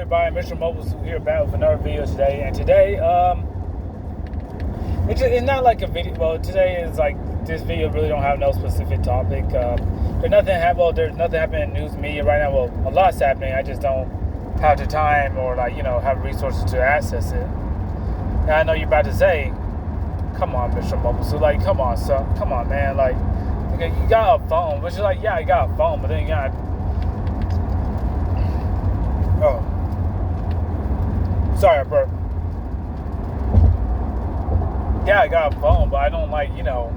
everybody? Mr. Mobile's here back with another video today. And today, it's not like a video. Well, today is like this video really don't have no specific topic. There's nothing happening in news media right now. Well, a lot's happening. I just don't have the time or have resources to access it. And I know you're about to say, "Come on, Mr. Mobile." So come on, son. Come on, man. You got a phone, which is yeah, I got a phone, but then you got. Oh, sorry, I burped. Yeah, I got a phone, but I don't like, I don't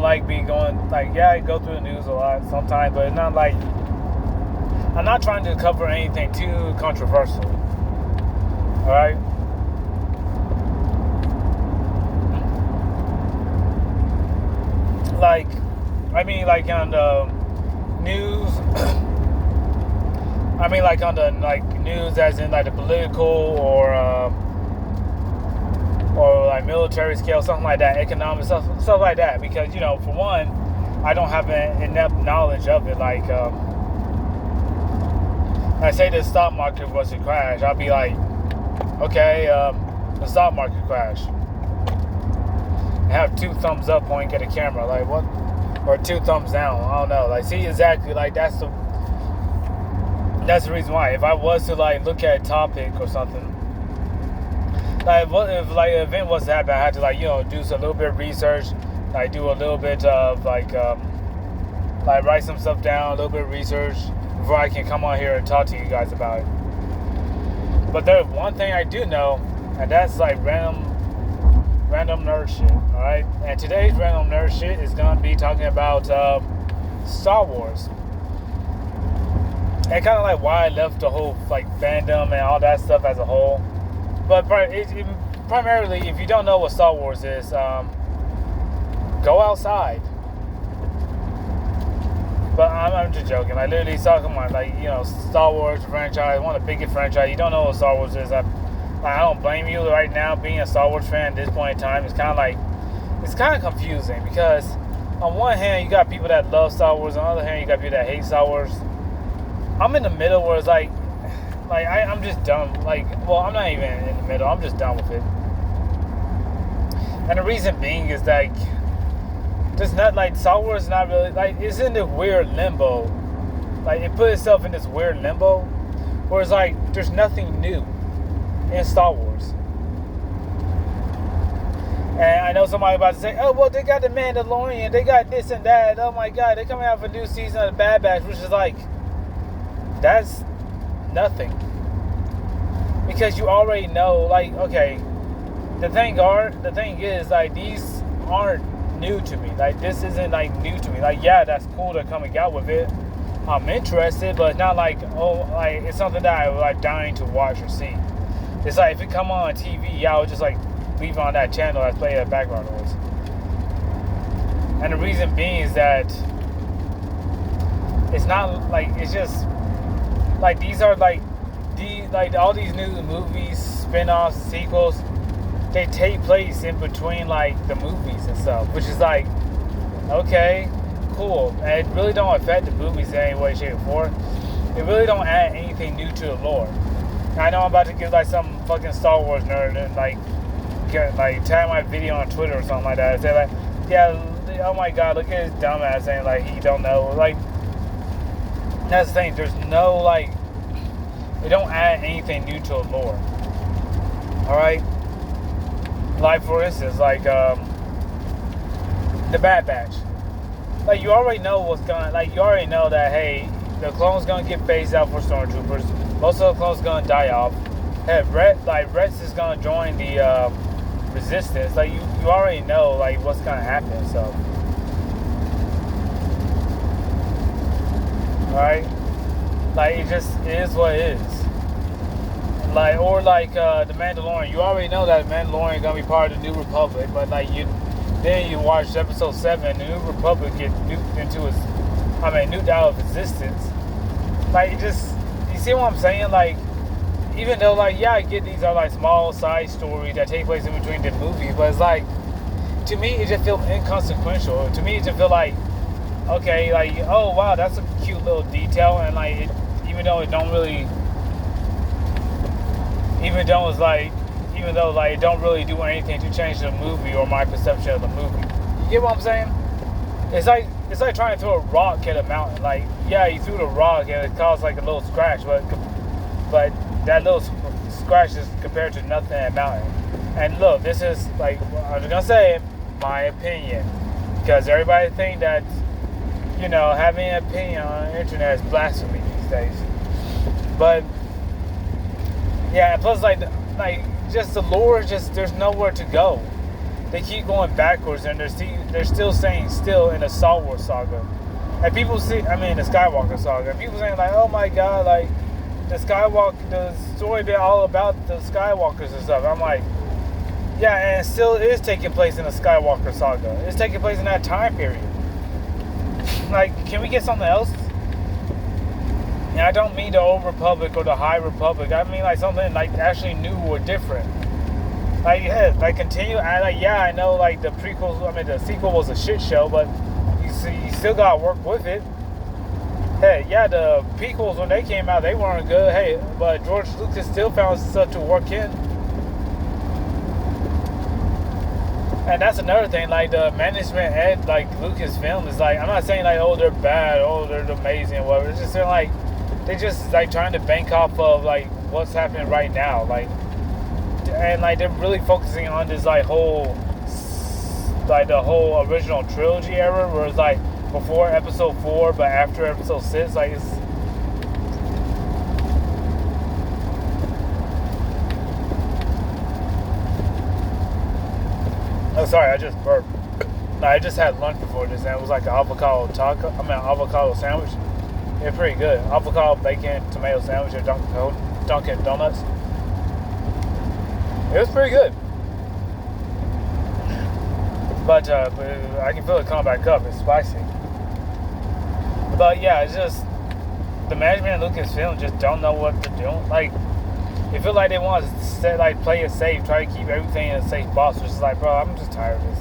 like being going, I go through the news a lot sometimes, but it's not like, I'm not trying to cover anything too controversial, alright? On the news, on the news as in the political or military scale, something like that, economic stuff like that. Because for one, I don't have enough knowledge of it. I say the stock market was to crash, I'll be like, okay, the stock market crashed. I have 2 thumbs up pointing at the camera, what? Or 2 thumbs down. I don't know. See exactly that's the reason why. If I was to look at a topic or something, if an event was to happen, I had to do a little bit of research, do a little bit of write some stuff down, a little bit of research before I can come on here and talk to you guys about it. But there's one thing I do know, and that's random nerd shit. All right, and today's random nerd shit is gonna be talking about Star Wars. And kind of why I left the whole fandom and all that stuff as a whole. But primarily, if you don't know what Star Wars is, go outside. But I'm just joking. Literally talking about Star Wars franchise, one of the biggest franchises. You don't know what Star Wars is. I don't blame you right now. Being a Star Wars fan at this point in time, it's kind of confusing because on one hand you got people that love Star Wars, on the other hand you got people that hate Star Wars. I'm in the middle where it's I'm just done. I'm not even in the middle. I'm just done with it. And the reason being is just not Star Wars is not really it's in this weird limbo. It put itself in this weird limbo where it's there's nothing new in Star Wars. And I know somebody about to say, oh well, they got the Mandalorian, they got this and that. Oh my God, they're coming out for a new season of the Bad Batch, which is that's nothing. Because you already know, okay, the thing is, these aren't new to me. This isn't new to me. Yeah, that's cool they're coming out with it. I'm interested, but it's not it's something that I'm dying to watch or see. It's if it come on TV, yeah, I would just leave on that channel that's playing background noise. And the reason being is that it's not it's just these are all these new movies, spin-offs, sequels, they take place in between the movies and stuff, which is okay, cool. And it really don't affect the movies in any way, shape, or form. It really don't add anything new to the lore. I know I'm about to give some fucking Star Wars nerd and tag my video on Twitter or something like that and say yeah, oh my God, look at his dumbass saying he don't know. That's the thing, there's no it don't add anything new to the lore. Alright? For instance, the Bad Batch. You already know what's going you already know that hey, the clone's gonna get phased out for stormtroopers. Most of the clones gonna die off. Hey, Rex is gonna join the resistance. You already know what's gonna happen. So, alright, it just is what it is. The Mandalorian. You already know that the Mandalorian is gonna be part of the New Republic, but you watch episode 7, the New Republic get nuked out of existence. You see what I'm saying? Even though yeah, I get these are small side stories that take place in between the movies, but it's to me it just feels inconsequential. To me it just feels okay, oh wow, that's a cute little detail, and even though it don't really, even though it's like, even though like it don't really do anything to change the movie or my perception of the movie. You get what I'm saying? It's like trying to throw a rock at a mountain. Like, yeah, you threw the rock and it caused like a little scratch, but that little scratch is compared to nothing at a mountain. And look, this is like, I was gonna say my opinion, because everybody think that, you know, having an opinion on the internet is blasphemy these days. But yeah, and plus like just the lore, just there's nowhere to go. They keep going backwards, and they're still saying still in the Star Wars saga, and people see, I mean the Skywalker saga, and people saying like, oh my god, like the story been all about the Skywalkers and stuff. I'm like, yeah, and it still is taking place in the Skywalker saga. It's taking place in that time period. Like, can we get something else? And I don't mean the Old Republic or the High Republic. I mean like something like actually new or different. Like, yeah, like continue. Yeah, I know like the prequels. I mean, the sequel was a shit show, but you still gotta work with it. Hey, yeah, the prequels when they came out, they weren't good. Hey, but George Lucas still found stuff to work in. And that's another thing. Like the management at like Lucasfilm is like, I'm not saying like, oh, they're bad, oh, they're amazing, whatever. It's just like they just like trying to bank off of like what's happening right now, like. And like they're really focusing on this like whole, like the whole original trilogy era, where it's like before episode 4 but after episode 6. Like it's, oh sorry, I just burped. No, I just had lunch before this, and it was like an avocado taco. I mean, an avocado sandwich. It's pretty good. Avocado, bacon, tomato sandwich at Dunkin' Donuts. It was pretty good. But I can feel it coming back up. It's spicy. But yeah, it's just the management of Lucasfilm just don't know what they're doing. Like, it feel like they want to play it safe, try to keep everything in a safe box, which is like, bro, I'm just tired of this.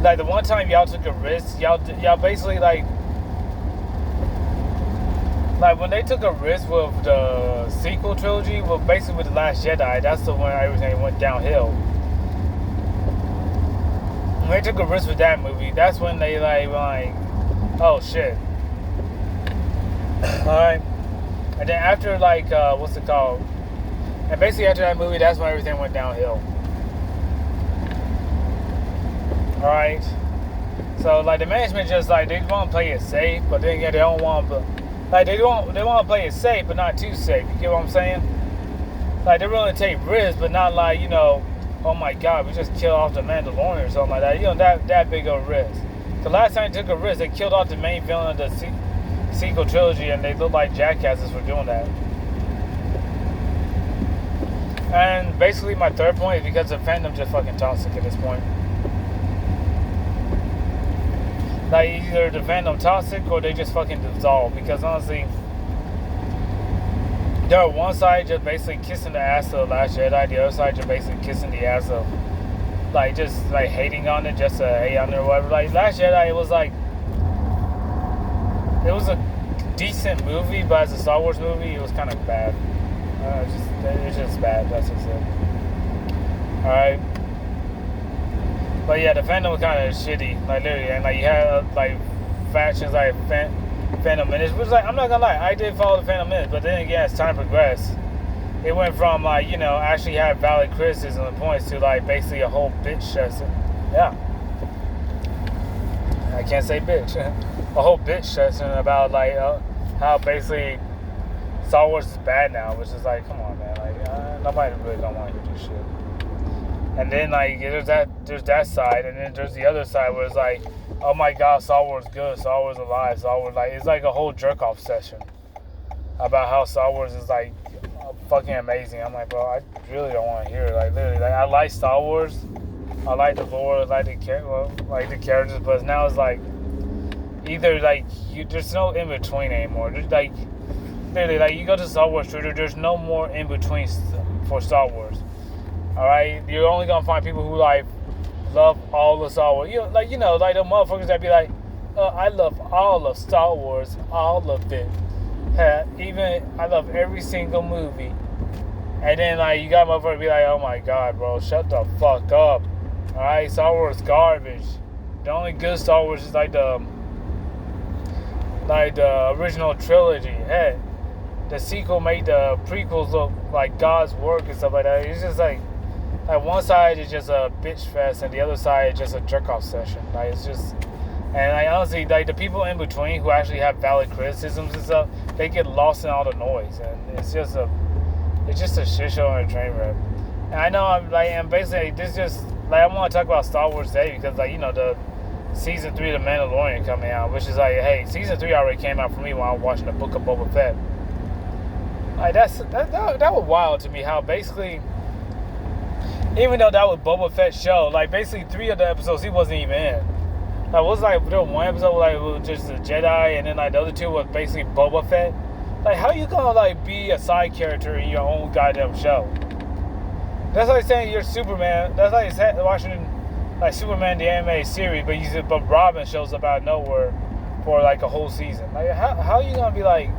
Like the one time y'all took a risk, y'all basically like when they took a risk with the sequel trilogy, well, basically with The Last Jedi, that's the one everything went downhill. When they took a risk with that movie, that's when they like, oh shit. Alright. And then after like, what's it called? And basically after that movie, that's when everything went downhill. Alright. So like the management just like, they want to play it safe, but then again, they don't want to. Like they want to play it safe, but not too safe. You get what I'm saying? Like they're willing to take risks, but not like, you know, oh my god, we just killed off the Mandalorian or something like that. You know, that big of a risk. The last time they took a risk, they killed off the main villain of the sequel trilogy, and they look like jackasses for doing that. And basically, my third point is because the fandom just fucking toxic at this point. Like either the fandom toxic or they just fucking dissolve, because honestly, they're on one side just basically kissing the ass of The Last Jedi, the other side just basically kissing the ass of like just like hating on it just to hate on it or whatever. Like Last Jedi, it was a decent movie, but as a Star Wars movie, it was kind of bad. It's just bad. That's just it. All right. But yeah, the fandom was kind of shitty, like literally, and like you had like factions like Phantom Menace, which like I'm not gonna lie, I did follow the Phantom Menace, but then again, as time progressed, it went from like, you know, actually had valid criticism and points to like basically a whole bitch session. Yeah, I can't say bitch, a whole bitch session about like how basically Star Wars is bad now, which is like, come on, man, like nobody really don't want to hear this shit. And then like there's that side, and then there's the other side where it's like, oh my god, Star Wars good, Star Wars alive, Star Wars, like it's like a whole jerk off session about how Star Wars is like fucking amazing. I'm like, bro, I really don't want to hear it. Like literally, like I like Star Wars, I like the lore, I like the characters, but now it's like either like there's no in between anymore. There's like literally like you go to Star Wars Twitter, there's no more in between for Star Wars. Alright, you're only gonna find people who like love all of Star Wars. Like the motherfuckers that be like, I love all of Star Wars, all of it. Even I love every single movie. And then like you got motherfuckers be like, oh my god, bro, shut the fuck up. Alright, Star Wars garbage. The only good Star Wars is like the original trilogy. Hey, the sequel made the prequels look like God's work and stuff like that. It's just like one side is just a bitch fest and the other side is just a jerk off session. Like it's just, and like honestly, like the people in between who actually have valid criticisms and stuff, they get lost in all the noise, and it's just a shit show and a train wreck. And I know I'm basically this just like I want to talk about Star Wars today because like the season 3 of The Mandalorian coming out, which is like, hey, season 3 already came out for me when I was watching the Book of Boba Fett. Like that was wild to me how basically, even though that was Boba Fett's show, like basically 3 of the episodes he wasn't even in. Like was like there was one episode like it was just a Jedi, and then like the other 2 was basically Boba Fett. Like how you gonna like be a side character in your own goddamn show? That's like saying you're Superman. That's like watching like Superman the anime series, but Robin shows up out of nowhere for like a whole season. Like how you gonna be like?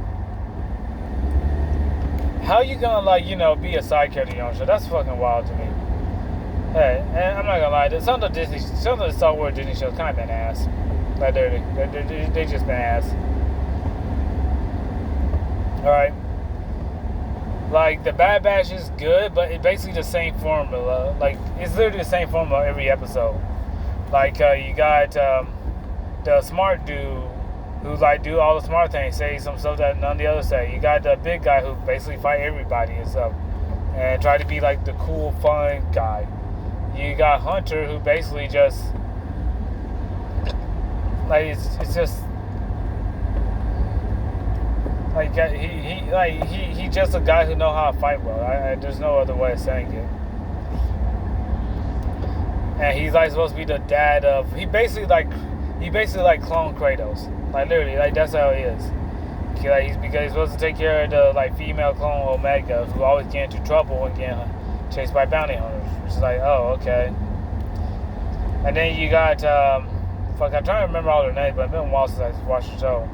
How you gonna like be a side character in your own show? That's fucking wild to me. Hey, and I'm not gonna lie, some of the Star Wars Disney shows kind of been ass. Like they just been ass. All right. Like the Bad Batch is good, but it's basically the same formula. Like it's literally the same formula every episode. Like you got the smart dude who like do all the smart things, say some stuff that none of the others say. You got the big guy who basically fight everybody and stuff, and try to be like the cool, fun guy. You got Hunter who basically just like it's just. Like he just a guy who know how to fight well. There's no other way of saying it. And he's like supposed to be the dad of. He basically like clone Kratos. Like literally, like that's how he is. Because he's supposed to take care of the like female clone Omega, who always get into trouble and get chased by bounty hunters. Which is like, oh okay. And then you got I'm trying to remember all their names, but it's been a while since I watched the show.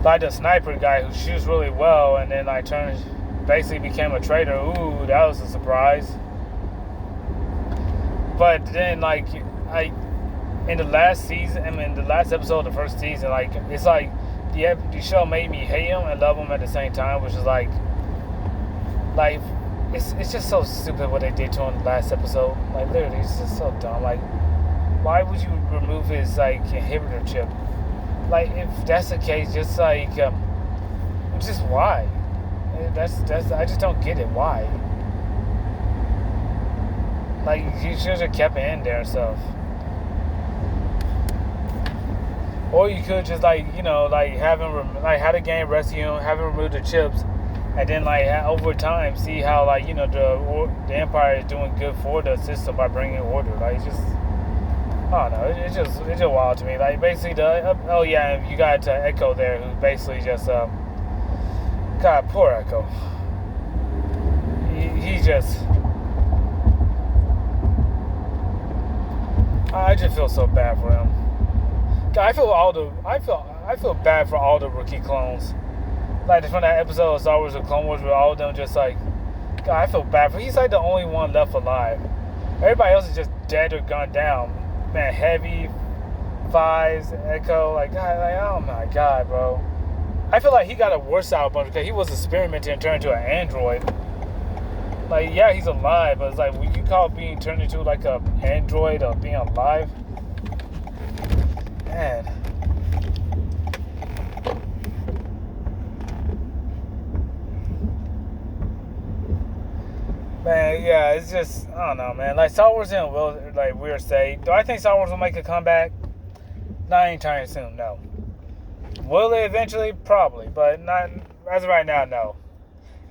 Like the sniper guy who shoots really well and then like basically became a traitor. Ooh, that was a surprise. But then like in the last season, the last episode of the first season, like it's like the show made me hate him and love him at the same time, which is like it's just so stupid what they did to him in the last episode. Like literally, it's just so dumb. Like why would you remove his like inhibitor chip? Like if that's the case, just like just why? That's I just don't get it. Why? Like you should have kept it in there and stuff. Or you could just like have him have the game rescue him, have him remove the chips, and then like over time see how like the Empire is doing good for the system by bringing order. Like just. I don't know, it's just wild to me. Like basically you got Echo there who basically just God, poor Echo. He just I just feel so bad for him. God, I feel bad for all the rookie clones. Like from that episode of Star Wars: The Clone Wars where all of them just like God, I feel bad for him. He's like the only one left alive. Everybody else is just dead or gone down. Man, Heavy, Fives, Echo, like God, like oh my God, bro. I feel like he got a worse outburn because he was experimenting and turned into an android. Like yeah, he's alive, but it's like would you call being turned into like a android or being alive? Man. Man, yeah, it's just I don't know, man. Like Star Wars in a weird state. Do I think Star Wars will make a comeback? Not anytime soon, no. Will it eventually? Probably, but not as of right now, no.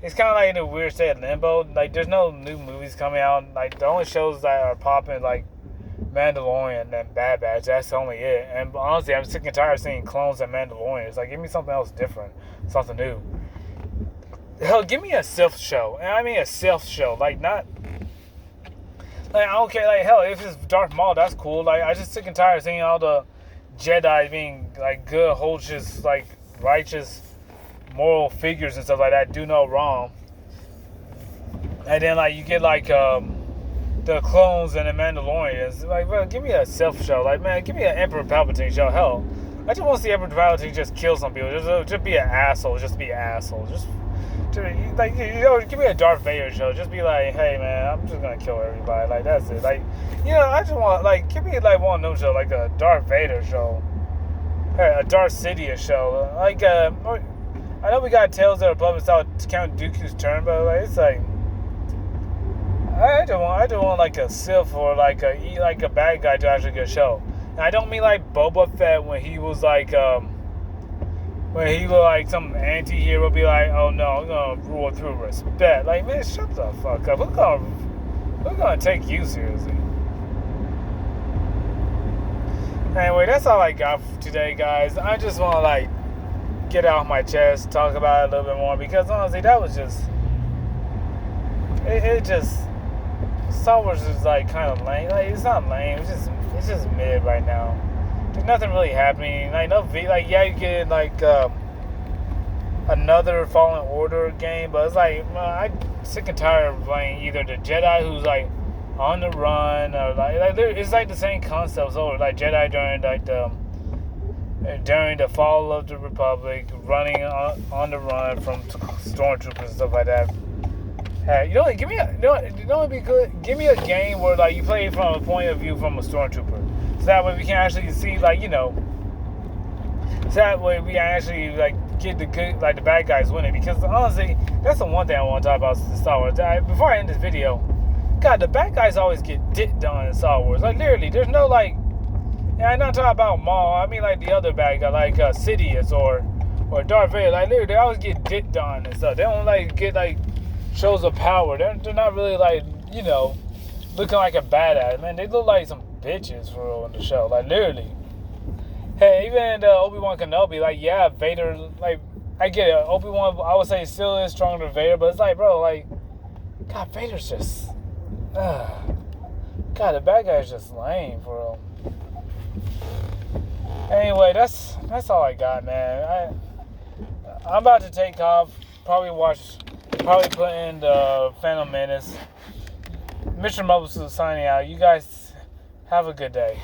It's kind of like in a weird state of limbo. Like there's no new movies coming out. Like the only shows that are popping like Mandalorian and Bad Batch. That's only it. And honestly, I'm sick and tired of seeing clones and Mandalorians. Like give me something else different, something new. Hell, give me a Sith show. And I mean a Sith show. Like, not... Like, I don't care. Like, hell, if it's Darth Maul, that's cool. Like, I just sick and tired of seeing all the Jedi being, like, good, whole just, like, righteous, moral figures and stuff like that do no wrong. And then like you get like the clones and the Mandalorians. Like, bro, give me a self show. Like, man, give me an Emperor Palpatine show. Hell, I just want to see Emperor Palpatine just kill some people. Just be an asshole. Just be an asshole. Just like, you know, give me a Darth Vader show. Just be like, hey man, I'm just gonna kill everybody. Like, that's it. Like, you know, I just want, like, give me like one of those shows, like a Darth Vader show, a Darth Sidious show. Like, I know we got Tales of the Republic style Count Dooku's turn, but like, it's like, I don't want like a Sith or like a bad guy to actually get a show. And I don't mean like Boba Fett when he was like some anti-hero, be like, oh no, I'm gonna rule through respect. Like, man, shut the fuck up. We're gonna take you seriously. Anyway, that's all I got for today, guys. I just want to like get it off my chest, talk about it a little bit more, because honestly, that was just it just Star Wars is like kind of lame. Like, it's not lame. It's just mid right now. There's nothing really happening. Like, yeah, you get like another Fallen Order game, but it's like, I'm sick and tired of playing either the Jedi who's like on the run, or like it's like the same concept. So like Jedi during the fall of the Republic, running on the run from stormtroopers and stuff like that. Hey, give me it'd be good. Give me a game where like you play from a point of view from a stormtrooper, so that way we can actually see, like, so that way we can actually like get the good, like the bad guys winning. Because honestly, that's the one thing I want to talk about Star Wars. Before I end this video, God, the bad guys always get dick done in Star Wars. Like, literally, there's no like. And I'm not talking about Maul. I mean like the other bad guy, like Sidious or Darth Vader. Like, literally, they always get dick done and stuff. They don't like get like shows of power. They're not really like, looking like a badass. Man, they look like some bitches for real in the show. Like, literally. Hey, even Obi-Wan Kenobi, like, yeah, Vader, like, I get it. Obi-Wan, I would say, still is stronger than Vader, but it's like, bro, like, God, Vader's just, God, the bad guy's just lame for real. Anyway, that's all I got, man. I'm about to take off. Probably put in the Phantom Menace. Mr. Mobus is signing out. You guys have a good day.